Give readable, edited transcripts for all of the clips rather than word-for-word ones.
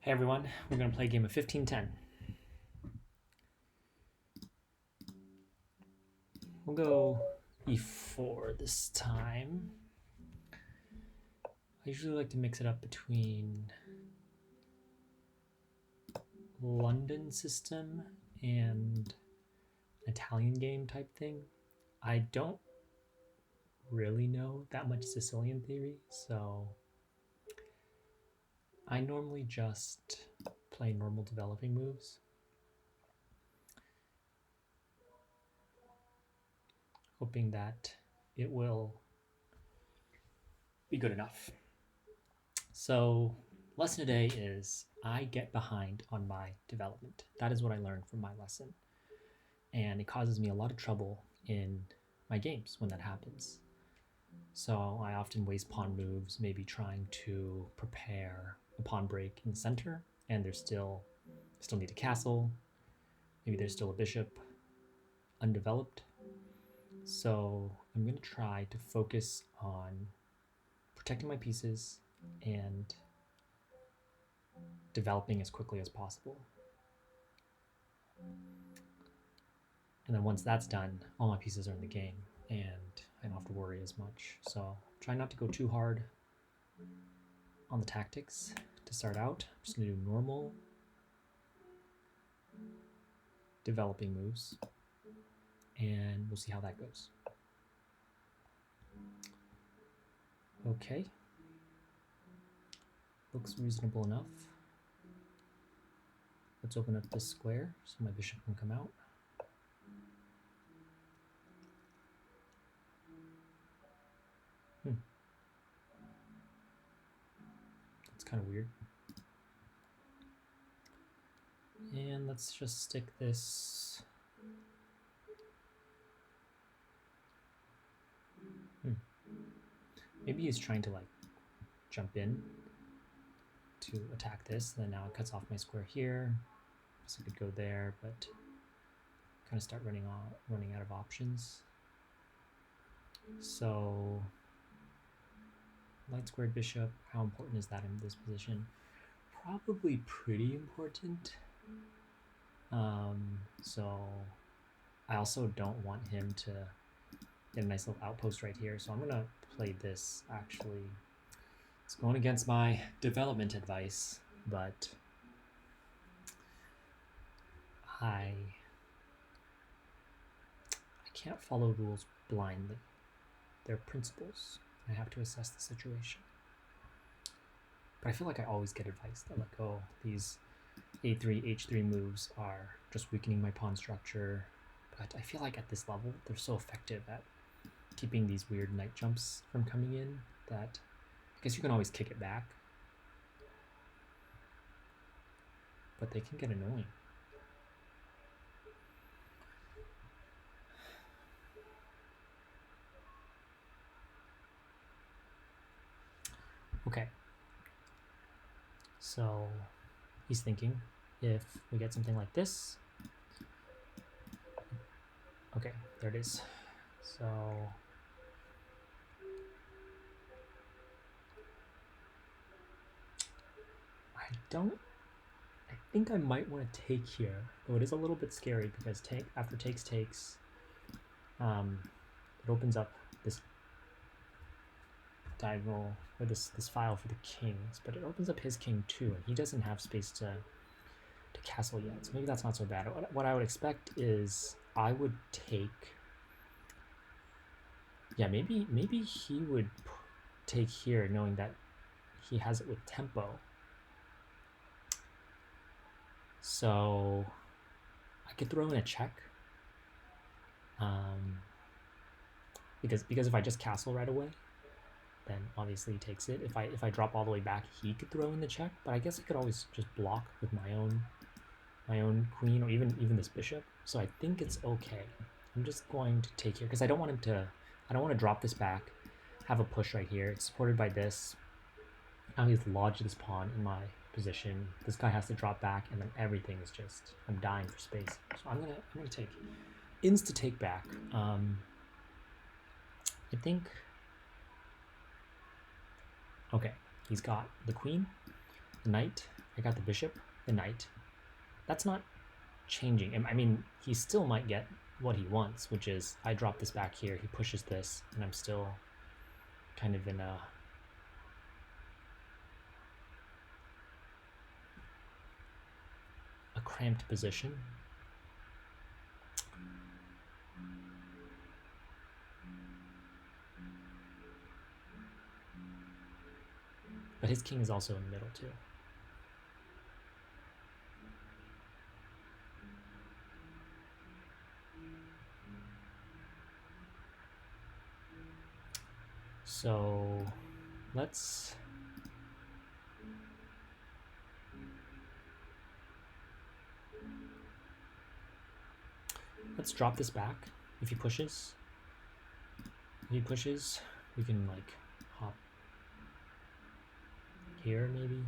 Hey everyone, we're going to play a game of 15-10. We'll go e4 this time. I usually like to mix it up between London system and Italian game type thing. I don't really know that much Sicilian theory, so I normally just play normal developing moves. Hoping that it will be good enough. So, lesson today is I get behind on my development. That is what I learned from my lesson. And it causes me a lot of trouble in my games when that happens. So I often waste pawn moves, maybe trying to prepare a pawn break in the center, and there's still need a castle. Maybe there's still a bishop undeveloped. So I'm going to try to focus on protecting my pieces and developing as quickly as possible. And then once that's done, all my pieces are in the game and I don't have to worry as much. So try not to go too hard on the tactics to start out. I'm just going to do normal developing moves and we'll see how that goes. Okay. Looks reasonable enough. Let's open up this square so my bishop can come out. That's kind of weird. And let's just stick this. Maybe he's trying to like jump in to attack this, and then now it cuts off my square here. So I could go there, but kind of start running out of options. So light squared bishop, how important is that in this position? Probably pretty important. So I also don't want him to get a nice little outpost right here. So I'm gonna play this actually. It's going against my development advice, but I can't follow rules blindly. They're principles. I have to assess the situation. But I feel like I always get advice that like, oh, these a3, h3 moves are just weakening my pawn structure. But I feel like at this level, they're so effective at keeping these weird knight jumps from coming in that I guess you can always kick it back. But they can get annoying. Okay. So he's thinking if we get something like this. Okay, there it is. So I think I might want to take here, though it is a little bit scary because after takes, it opens up this diagonal or this file for the kings, but it opens up his king too, and he doesn't have space to castle yet. So maybe that's not so bad. What I would expect is I would take. Yeah, maybe he would take here, knowing that he has it with tempo. So I could throw in a check. Because if I just castle right away, then obviously he takes it. If I drop all the way back, he could throw in the check. But I guess I could always just block with my own queen or even this bishop. So I think it's okay. I'm just going to take here because I don't want to drop this back, have a push right here. It's supported by this. Now he's lodged this pawn in my position. This guy has to drop back, and then everything is just, I'm dying for space. So I'm gonna take insta take back. I think. Okay, he's got the queen, the knight. I got the bishop, the knight. That's not changing. I mean, he still might get what he wants, which is I drop this back here, he pushes this, and I'm still kind of in a cramped position. But his king is also in the middle too. So let's drop this back. If he pushes, we can like hop here maybe.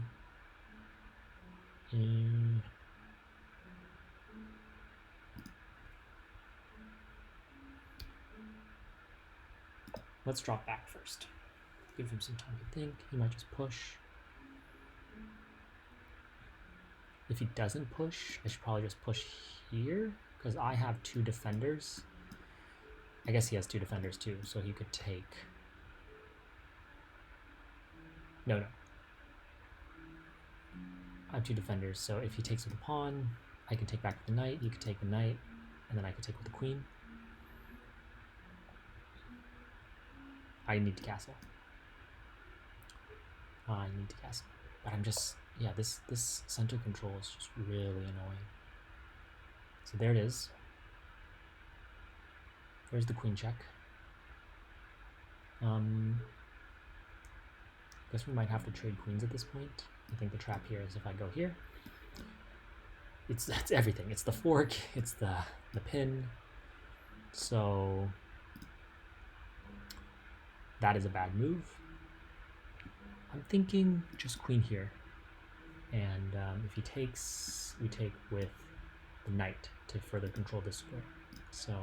Let's drop back first. Give him some time to think. He might just push. If he doesn't push, I should probably just push here, because I have 2 defenders. I guess he has 2 defenders too, so he could take... No. I have 2 defenders, so if he takes with the pawn, I can take back with the knight, you could take the knight, and then I could take with the queen. I need to castle. But I'm just, yeah, this center control is just really annoying. So there it is. There's the queen check. Guess we might have to trade queens at this point. I think the trap here is if I go here, it's everything. It's the fork, it's the pin. So that is a bad move. I'm thinking just queen here. And if he takes, we take with the knight to further control this square. So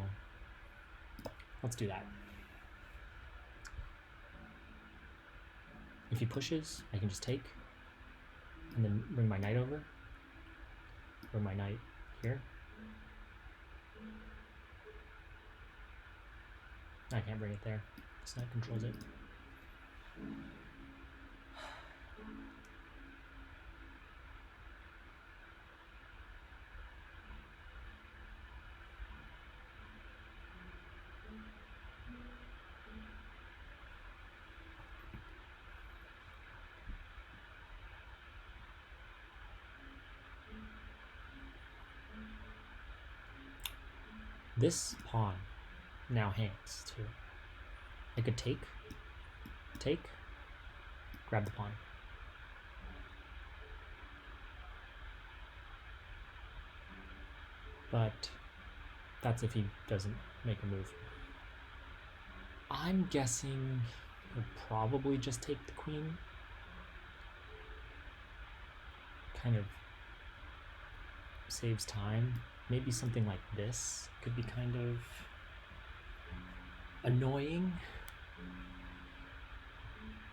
let's do that. If he pushes, I can just take and then bring my knight over. Bring my knight here. I can't bring it there. This knight controls it. This pawn now hangs too. I could take, grab the pawn. But that's if he doesn't make a move. I'm guessing he'll probably just take the queen. Kind of saves time. Maybe something like this could be kind of annoying.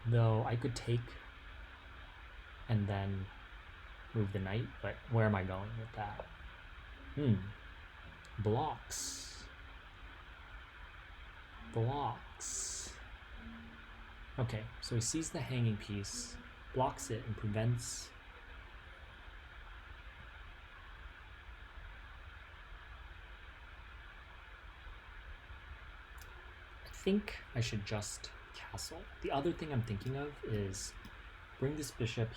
Though I could take and then move the knight, but where am I going with that? Blocks. Okay, so he sees the hanging piece, blocks it, and prevents... I think I should just castle. The other thing I'm thinking of is bring this bishop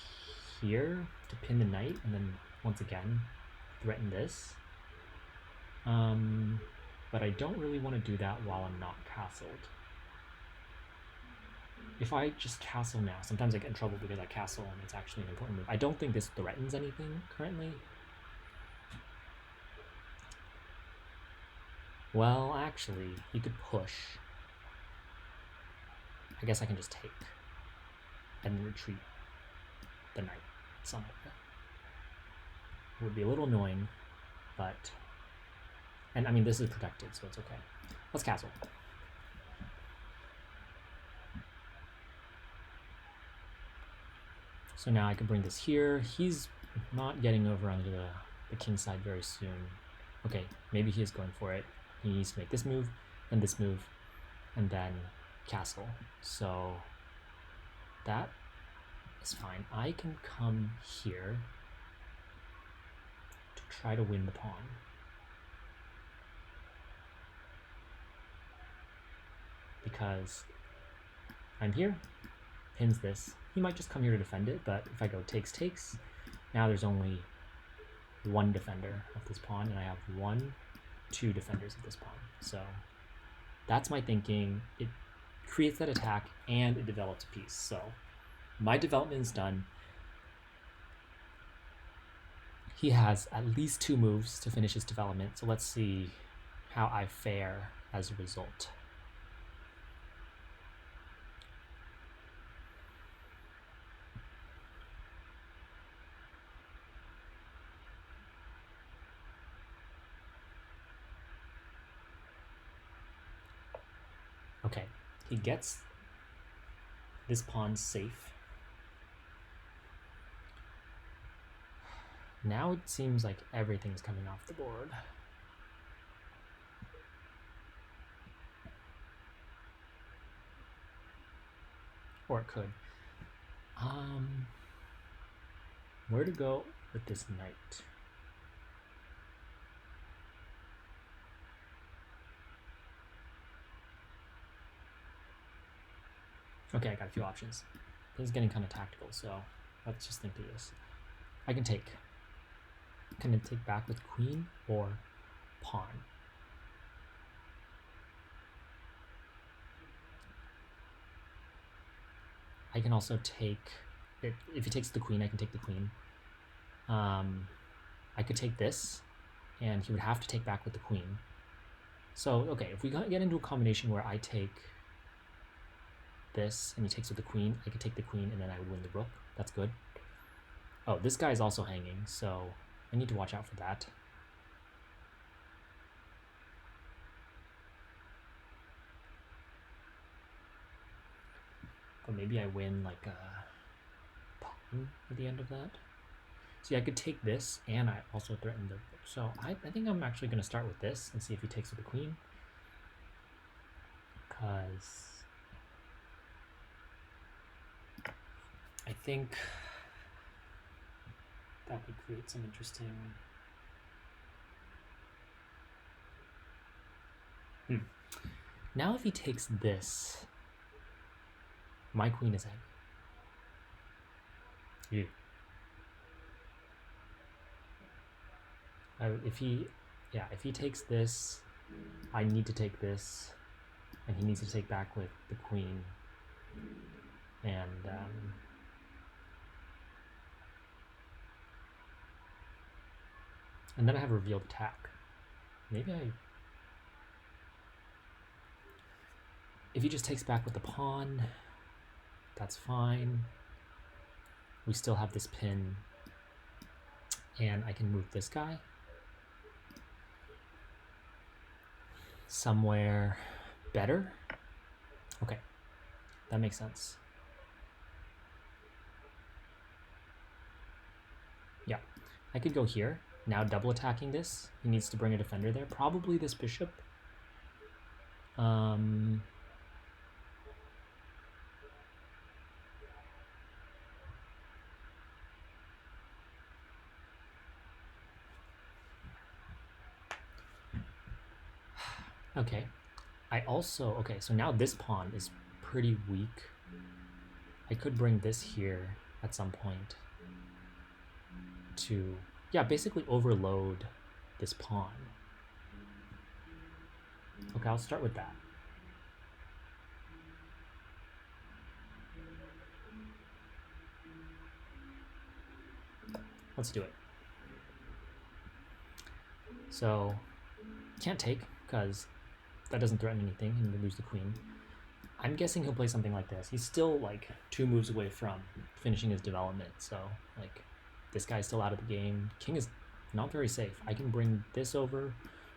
here to pin the knight, and then once again threaten this. But I don't really want to do that while I'm not castled. If I just castle now, sometimes I get in trouble because I castle and it's actually an important move. I don't think this threatens anything currently. Well, actually, you could push. I guess I can just take and retreat the knight somewhere. It would be a little annoying, but... And I mean, this is protected, so it's okay. Let's castle. So now I can bring this here. He's not getting over onto the king side very soon. Okay, maybe he is going for it. He needs to make this move, and then castle. So that is fine. I can come here to try to win the pawn. Because I'm here, pins this. He might just come here to defend it, but if I go takes, takes, now there's only one defender of this pawn, and I have 2 defenders of this pawn. So that's my thinking. It creates that attack, and it develops a piece. So my development is done. He has at least 2 moves to finish his development, so let's see how I fare as a result. Okay, he gets this pawn safe. Now it seems like everything's coming off the board. Or it could. Where to go with this knight? Okay, I got a few options. This is getting kind of tactical, so let's just think through this. I can take. Can I take back with queen or pawn? I can also take, if he takes the queen, I can take the queen. I could take this, and he would have to take back with the queen. So, okay, if we get into a combination where I take this, and he takes with the queen, I could take the queen, and then I would win the rook. That's good. Oh, this guy is also hanging, so I need to watch out for that. But maybe I win like a pawn at the end of that. See, I could take this, and I also threaten the... So I think I'm actually going to start with this and see if he takes with the queen. Because I think that would create some interesting... Now if he takes this, my queen is hanging. If he takes this, I need to take this, and he needs to take back with the queen, and then I have a revealed attack. Maybe if he just takes back with the pawn, that's fine. We still have this pin, and I can move this guy somewhere better. Okay, that makes sense. Yeah, I could go here. Now double attacking this. He needs to bring a defender there. Probably this bishop. Okay, okay, so now this pawn is pretty weak. I could bring this here at some point to, yeah, basically overload this pawn. Okay, I'll start with that. Let's do it. So, can't take, because that doesn't threaten anything, and we lose the queen. I'm guessing he'll play something like this. He's still like 2 moves away from finishing his development, so like this guy's still out of the game. King is not very safe. I can bring this over,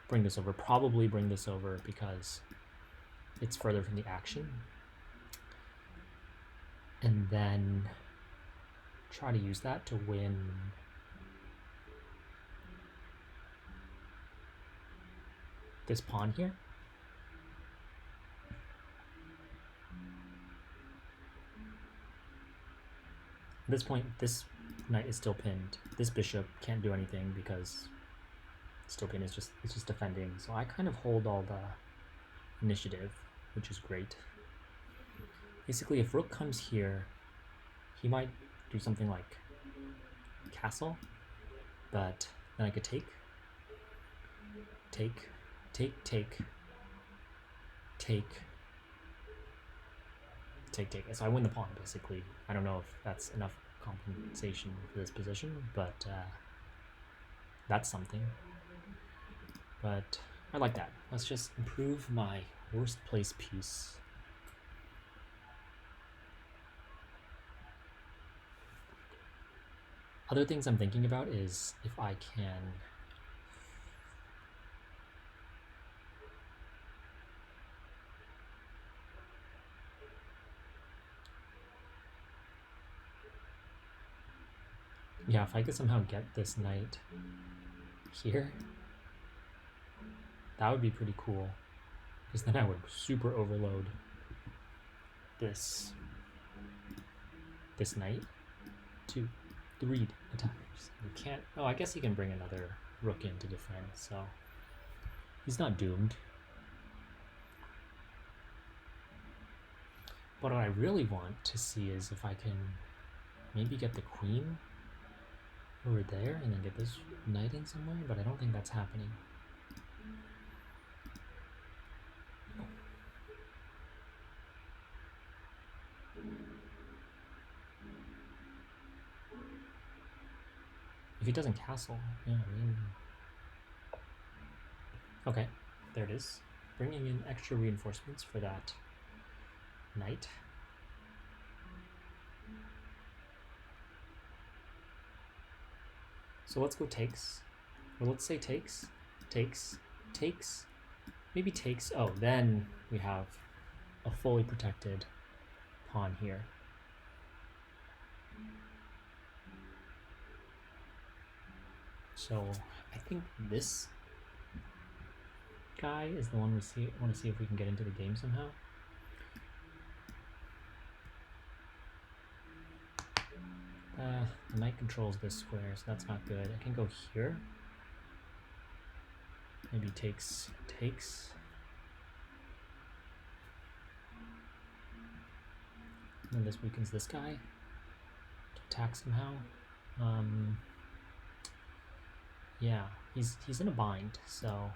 probably bring this over because it's further from the action. And then try to use that to win this pawn here. At this point, this knight is still pinned. This bishop can't do anything because still pinned. It's just defending. So I kind of hold all the initiative, which is great. Basically, if rook comes here, he might do something like castle, but then I could take. So I win the pawn, basically. I don't know if that's enough compensation for this position, but that's something. But I like that. Let's just improve my worst place piece. Other things I'm thinking about is if I can if I could somehow get this knight here, that would be pretty cool. Because then I would super overload this knight. 2, 3 attacks. You can't. Oh, I guess he can bring another rook in to defend, so he's not doomed. But what I really want to see is if I can maybe get the queen over there and then get this knight in somewhere, but I don't think that's happening. If he doesn't castle, yeah, I mean... Okay, there it is. Bringing in extra reinforcements for that knight. So let's go takes. Or let's say takes. Maybe takes. Oh, then we have a fully protected pawn here. So I think this guy is the one we want to see if we can get into the game somehow. The knight controls this square, so that's not good. I can go here. Maybe takes. And this weakens this guy to attack somehow. Yeah, he's in a bind, so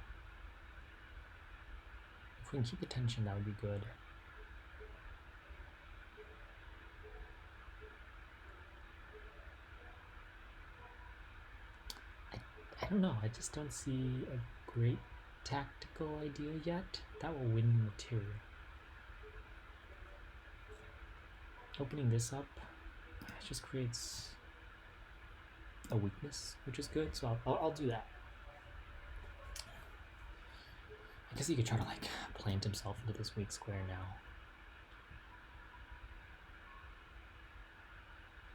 if we can keep the tension, that would be good. I don't know, I just don't see a great tactical idea yet that will win material. Opening this up just creates a weakness, which is good, so I'll do that. I guess he could try to like plant himself into this weak square now.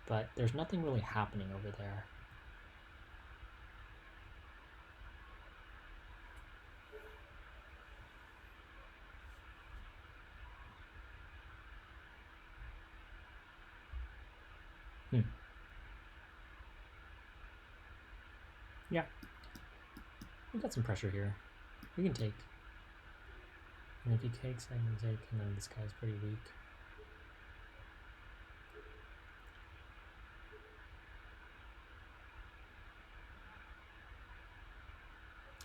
But there's nothing really happening over there. Yeah, we got some pressure here. We can take. And if he takes, I can take, and then this guy's pretty weak.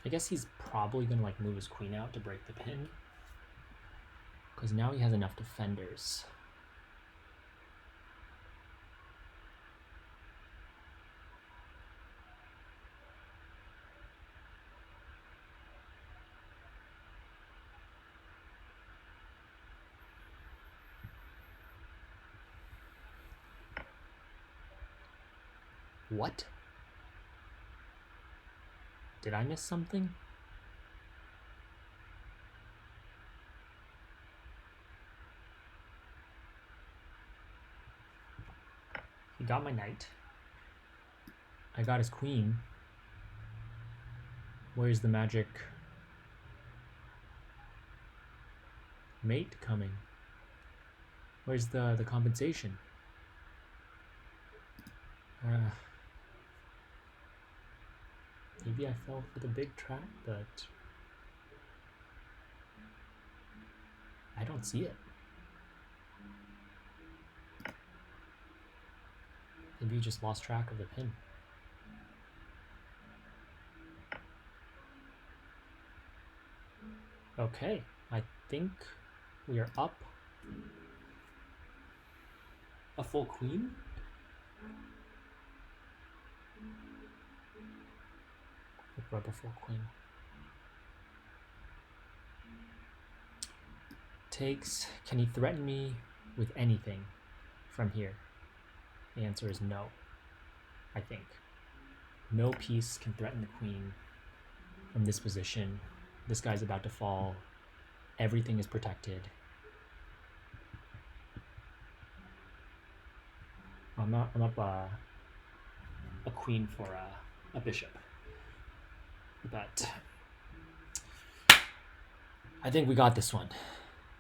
I guess he's probably gonna like move his queen out to break the pin, because now he has enough defenders. What? Did I miss something? He got my knight. I got his queen. Where's the magic Mate coming. Where's the compensation? Maybe I fell for the big trap, but I don't see it. Maybe you just lost track of the pin. Okay, I think we are up a full queen. Rub a full queen. Takes. Can he threaten me with anything from here? The answer is no, I think. No piece can threaten the queen from this position. This guy's about to fall. Everything is protected. I'm up a queen for a bishop. But I think we got this one.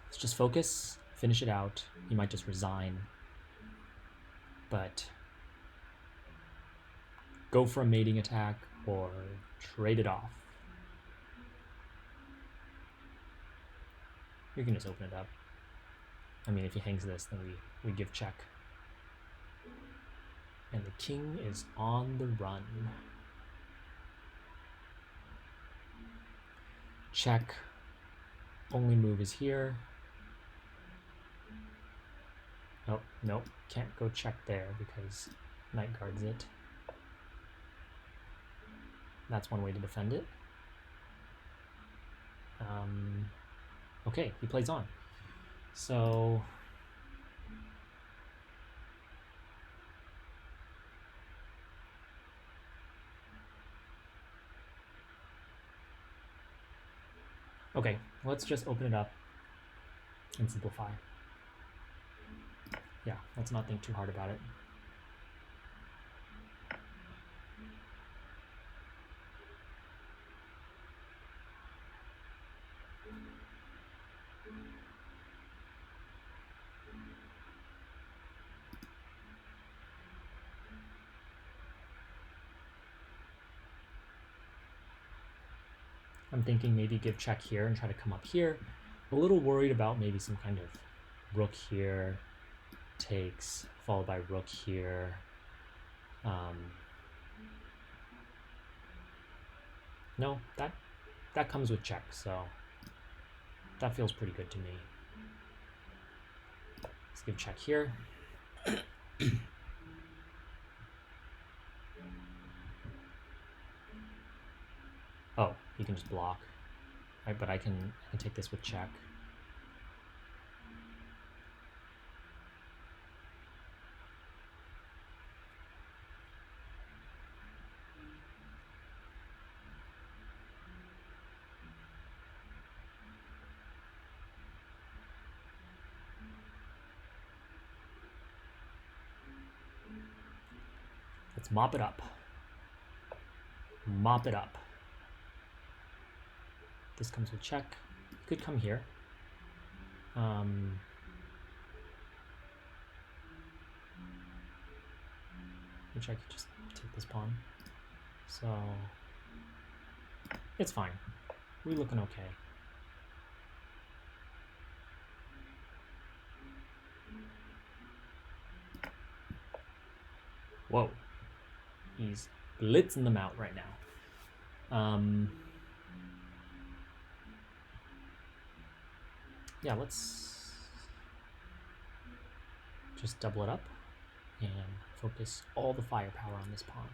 Let's just focus, finish it out. He might just resign. But go for a mating attack or trade it off. We can just open it up. I mean, if he hangs this, then we give check. And the king is on the run. Check. Only move is here. Oh, nope. Can't go check there because knight guards it. That's one way to defend it. Okay, he plays on. So okay, let's just open it up and simplify. Yeah, let's not think too hard about it. I'm thinking maybe give check here and try to come up here. A little worried about maybe some kind of rook here, takes, followed by rook here. No, that comes with check, so that feels pretty good to me. Let's give check here. Oh, he can just block. Right, but I can take this with check. Let's mop it up. Mop it up. This comes with check. Could come here. Which I could just take this pawn. So it's fine. We're looking okay. Whoa. He's blitzing them out right now. Yeah, let's just double it up and focus all the firepower on this pawn.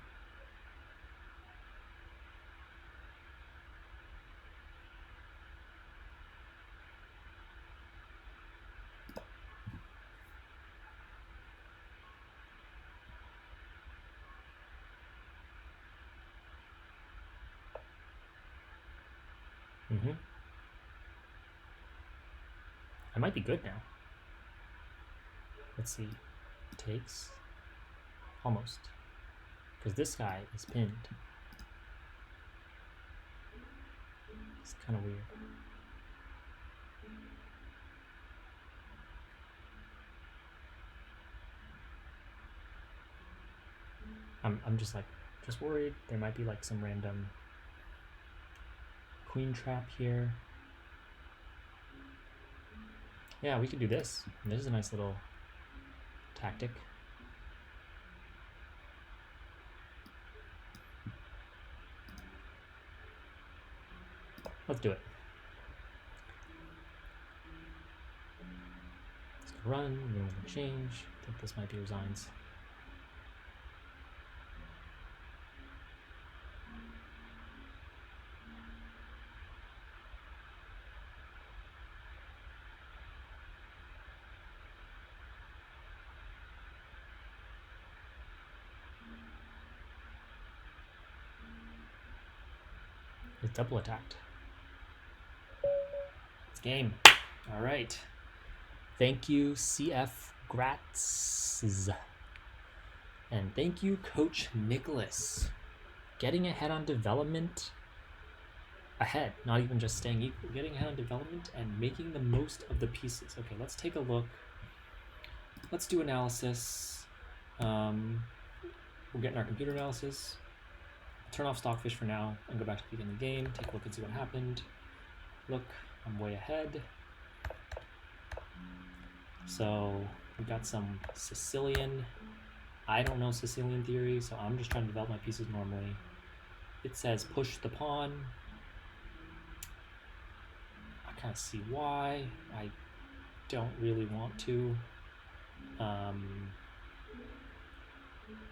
I might be good now. Let's see. Takes. Almost. Because this guy is pinned. It's kind of weird. I'm just worried there might be like some random queen trap here. Yeah, we could do this. This is a nice little tactic. Let's do it. Let's go run, we're going to change. I think this might be resigns. It's double attacked. It's game. All right. Thank you, CFgracz. And thank you, Coach Nicholas. Getting ahead on development. Ahead, not even just staying equal. Getting ahead on development and making the most of the pieces. Okay, let's take a look. Let's do analysis. We'll get in our computer analysis. Turn off Stockfish for now and go back to the beginning of the game. Take a look and see what happened. Look, I'm way ahead. So we got some Sicilian. I don't know Sicilian theory, so I'm just trying to develop my pieces normally. It says push the pawn. I kind of see why. I don't really want to. I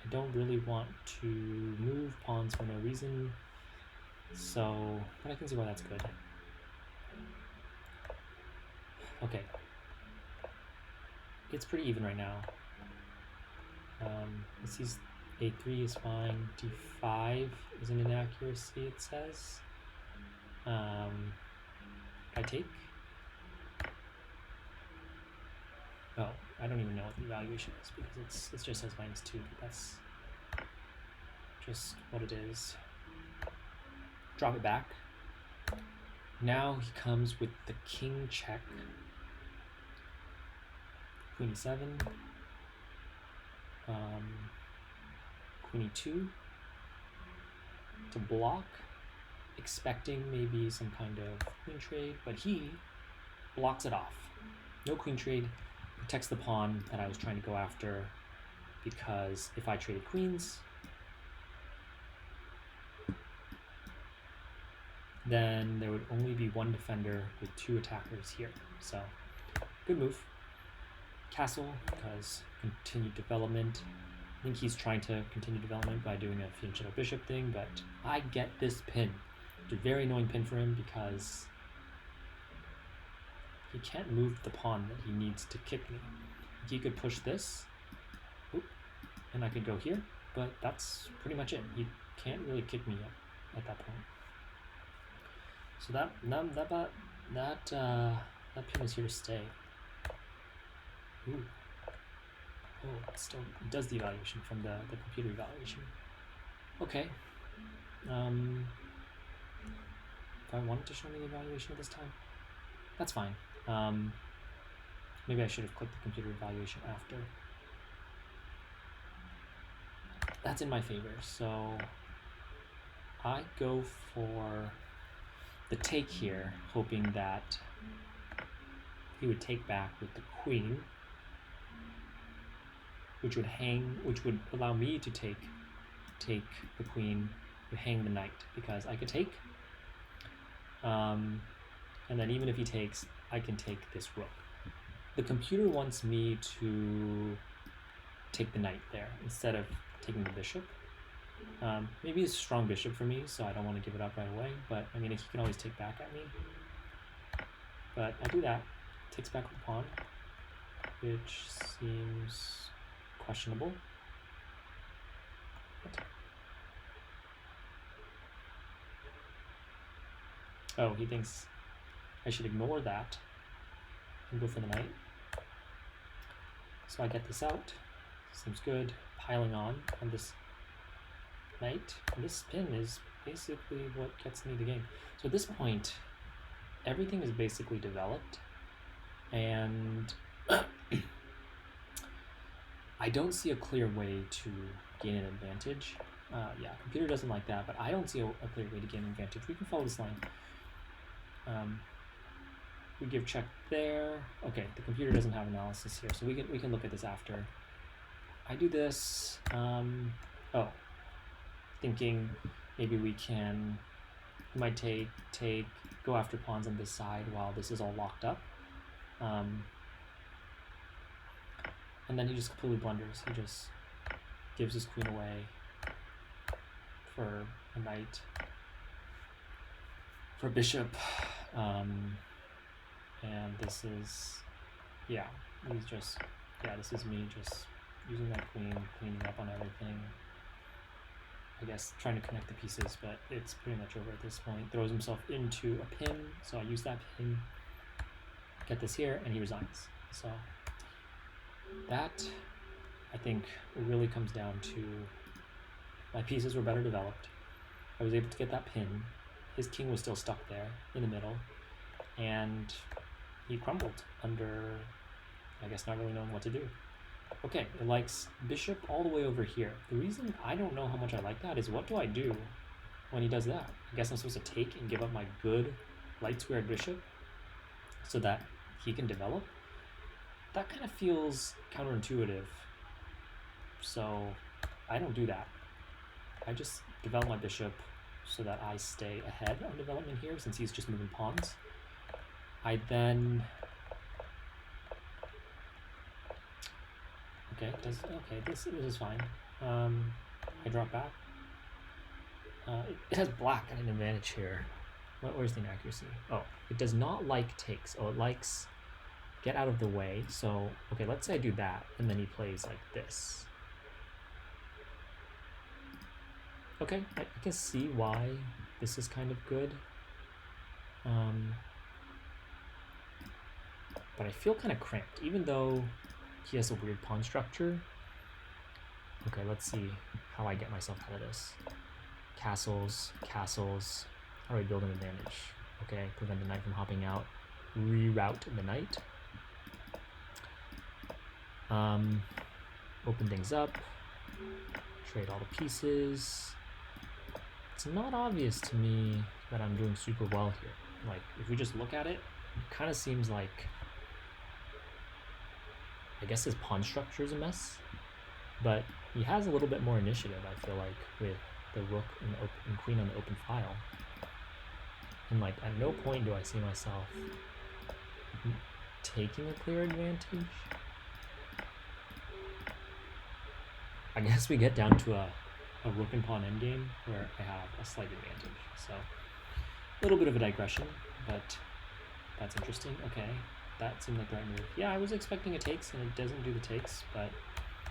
don't really want to move pawns for no reason. So, but I can see why that's good. Okay. It's pretty even right now. This is A3 is fine. D5 is an inaccuracy, it says. I take. Oh, I don't even know what the evaluation is because it just says -2. But that's just what it is. Drop it back. Now he comes with the king check. Queen e7. Queen e2 to block, expecting maybe some kind of queen trade, but he blocks it off. No queen trade, protects the pawn that I was trying to go after, because if I traded queens, then there would only be one defender with 2 attackers here. So, good move. Castle, because continued development. I think he's trying to continue development by doing a fianchetto bishop thing, but I get this pin. It's a very annoying pin for him because he can't move the pawn that he needs to kick me. He could push this, and I could go here, but that's pretty much it. He can't really kick me at that point. So that pin is here to stay. Ooh. Oh, it does the evaluation from the computer evaluation. Okay. If I wanted to show me the evaluation at this time, that's fine. Maybe I should have clicked the computer evaluation after. That's in my favor, so I go for the take here, hoping that he would take back with the queen, which would allow me to take the queen, to hang the knight, because I could take, and then even if he takes, I can take this rook. The computer wants me to take the knight there instead of taking the bishop. Maybe it's a strong bishop for me, so I don't want to give it up right away, but I mean, he can always take back at me. But I'll do that. Takes back the pawn, which seems questionable. Oh, he thinks I should ignore that and go for the knight. So I get this out. Seems good. Piling on this knight. And this pin is basically what gets me the game. So at this point, everything is basically developed. And I don't see a clear way to gain an advantage. Yeah, computer doesn't like that, but I don't see a clear way to gain an advantage. We can follow this line. We give check there. Okay, the computer doesn't have analysis here, so we can look at this after. I do this. Oh, thinking maybe we might go after pawns on this side while this is all locked up. And then he just completely blunders. He just gives his queen away for a knight, for a bishop, and this is, yeah, this is me just using that queen, cleaning up on everything. I guess trying to connect the pieces, but it's pretty much over at this point. Throws himself into a pin, so I use that pin, get this here, and he resigns. So that, I think, really comes down to my pieces were better developed. I was able to get that pin. His king was still stuck there in the middle, and he crumbled under, I guess, not really knowing what to do. Okay, it likes bishop all the way over here. The reason I don't know how much I like that is what do I do when he does that? I guess I'm supposed to take and give up my good light squared bishop so that he can develop? That kind of feels counterintuitive. So I don't do that. I just develop my bishop so that I stay ahead on development here since he's just moving pawns. I then... Okay, this is fine. I drop back. It has black at an advantage here. Where's the inaccuracy? Oh, it does not like takes. Oh, it likes get out of the way. So, okay, let's say I do that, and then he plays like this. Okay, I can see why this is kind of good. But I feel kind of cramped, even though he has a weird pawn structure. Okay, let's see how I get myself out of this. Castles, castles. How do I build an advantage? Okay, prevent the knight from hopping out. Reroute the knight. Open things up. Trade all the pieces. It's not obvious to me that I'm doing super well here. Like, if we just look at it, it kind of seems like, I guess his pawn structure is a mess, but he has a little bit more initiative, I feel like, with the rook and queen on the open file. And like, at no point do I see myself taking a clear advantage. I guess we get down to a rook and pawn endgame where I have a slight advantage. So, a little bit of a digression, but that's interesting. Okay. That seemed like the right move. Yeah, I was expecting a takes, and it doesn't do the takes, but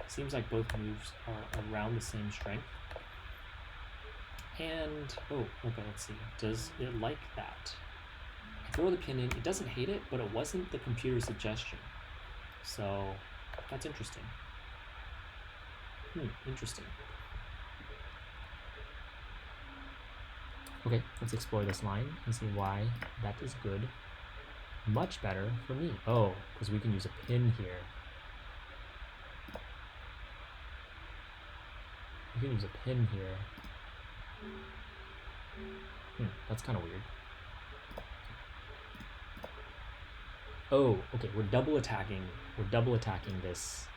it seems like both moves are around the same strength. And, oh, okay, let's see. Does it like that? I throw the pin in. It doesn't hate it, but it wasn't the computer's suggestion. So, that's interesting. Interesting. Okay, let's explore this line and see why that is good. Much better for me. Oh, because we can use a pin here. We can use a pin here. That's kind of weird. Oh, okay, we're double attacking. We're double attacking this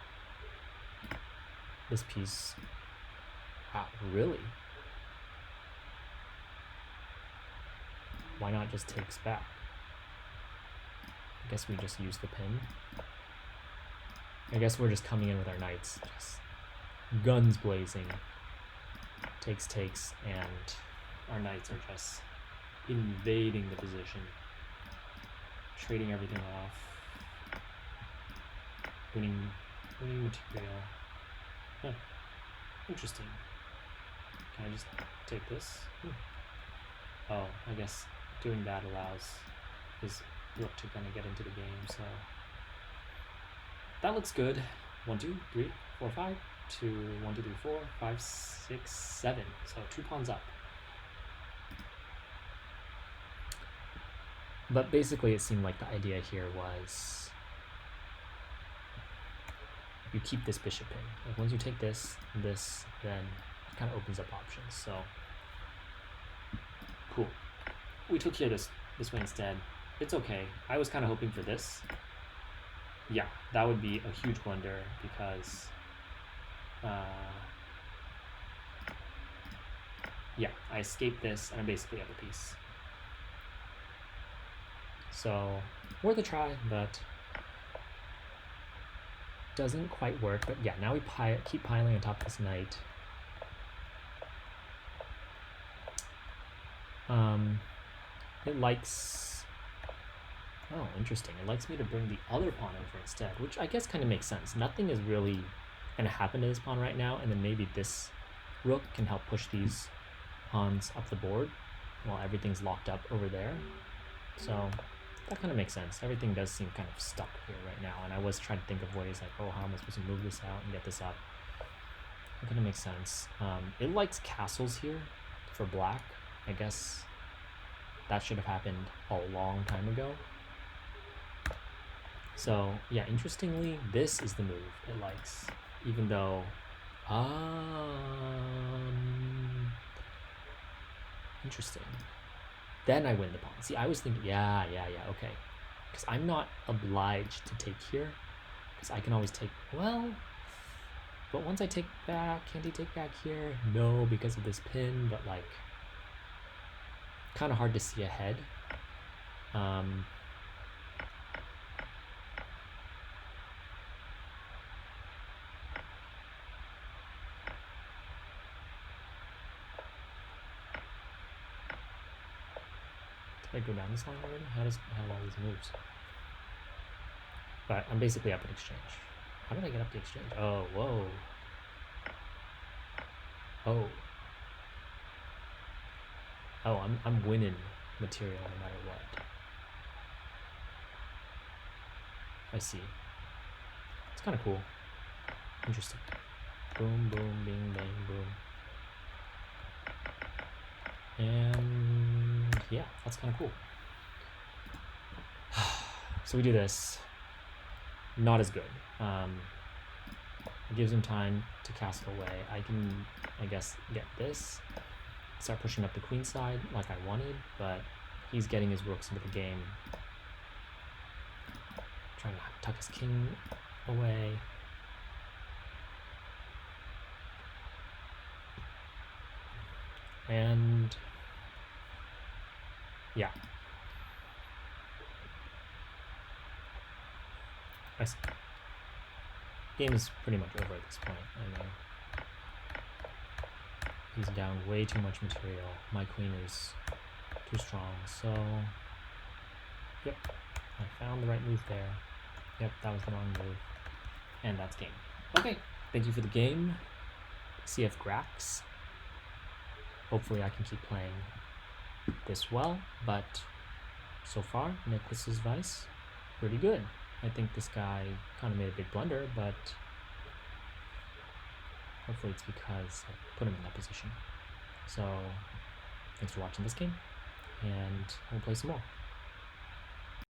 piece. Wow, really? Why not just takes back? I guess we just use the pin. I guess we're just coming in with our knights, just guns blazing. Takes, and our knights are just invading the position, trading everything off, winning material. Huh. Interesting. Can I just take this? Oh, I guess doing that allows his rook to kind of get into the game, so that looks good. 1, 2, 3, 4, 5 to 1, 2, 3, 4, 5, 6, 7. So 2 pawns up. But basically it seemed like the idea here was you keep this bishop in. Like once you take this, then it kind of opens up options. So cool. We took here this way instead. It's okay. I was kind of hoping for this. Yeah, that would be a huge blunder because yeah, I escaped this and I basically have a piece. So worth a try, but doesn't quite work. But yeah, now we keep piling on top of this knight. It likes, oh, interesting. It likes me to bring the other pawn over instead, which I guess kind of makes sense. Nothing is really going to happen to this pawn right now, and then maybe this rook can help push these pawns up the board while everything's locked up over there. So that kind of makes sense. Everything does seem kind of stuck here right now, and I was trying to think of ways like, oh, how am I supposed to move this out and get this up? That kind of makes sense. It likes castles here for black. I guess that should have happened a long time ago. So yeah, interestingly, this is the move it likes, even though, interesting. Then I win the pawn. See, I was thinking, yeah, okay. Because I'm not obliged to take here, because I can always take, well, but once I take back, can't he take back here? No, because of this pin, but like, kind of hard to see ahead. Did I go down this line already? How does I have all these moves? But I'm basically up in exchange. How did I get up the exchange? Oh, whoa. Oh. Oh, I'm winning material no matter what. I see. It's kind of cool. Interesting. Boom, boom, bing, bang, boom. And yeah, that's kind of cool. So we do this. Not as good. It gives him time to castle away. I can, I guess, get this. Start pushing up the queen side like I wanted, but he's getting his rooks into the game. Trying to tuck his king away. And yeah. I see. Game is pretty much over at this point. I know. He's down way too much material. My queen is too strong. So, yep. I found the right move there. Yep, that was the wrong move. And that's game. Okay, thank you for the game, CFgracz. Hopefully I can keep playing this well, but so far, Nicholas's Vice, pretty good. I think this guy kind of made a big blunder, but hopefully it's because I put him in that position. So, thanks for watching this game, and we'll play some more.